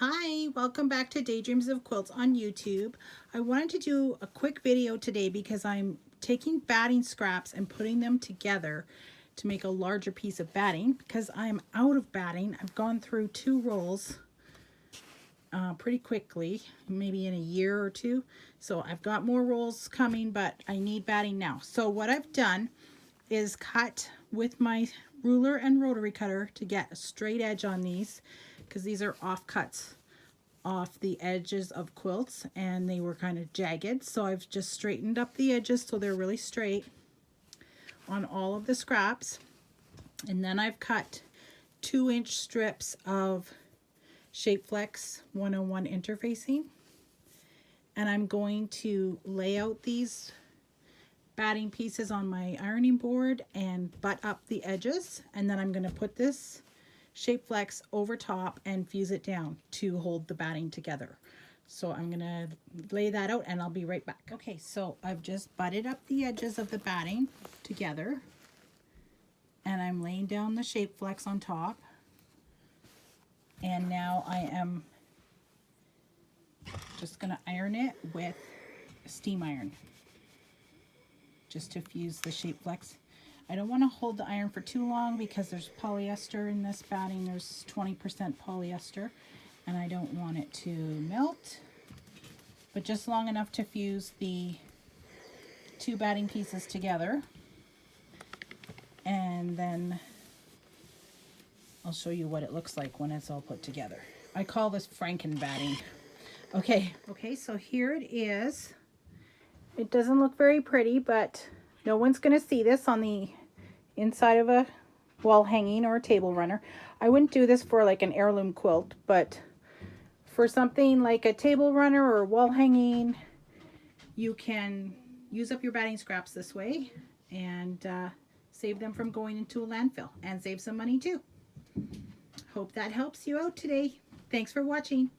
Hi, welcome back to Daydreams of Quilts on YouTube. I wanted to do a quick video today because I'm taking batting scraps and putting them together to make a larger piece of batting because I'm out of batting. I've gone through 2 rolls pretty quickly, maybe in a year or 2. So I've got more rolls coming, but I need batting now. So what I've done is cut with my ruler and rotary cutter to get a straight edge on these because these are offcuts off the edges of quilts and they were kind of jagged, so I've just straightened up the edges so they're really straight on all of the scraps. And then I've cut 2-inch strips of Shapeflex 101 interfacing, and I'm going to lay out these batting pieces on my ironing board and butt up the edges, and then I'm going to put this Shapeflex over top and fuse it down to hold the batting together. So I'm going to lay that out and I'll be right back. Okay, so I've just butted up the edges of the batting together and I'm laying down the Shapeflex on top. And now I am just going to iron it with a steam iron just to fuse the Shapeflex. I don't want to hold the iron for too long because there's polyester in this batting. There's 20% polyester and I don't want it to melt, but just long enough to fuse the 2 batting pieces together. And then I'll show you what it looks like when it's all put together. I call this Frankenbatting. Okay, so here it is. It doesn't look very pretty, but no one's going to see this on the inside of a wall hanging or a table runner. I wouldn't do this for like an heirloom quilt, but for something like a table runner or wall hanging, you can use up your batting scraps this way and save them from going into a landfill and save some money too. Hope that helps you out today. Thanks for watching.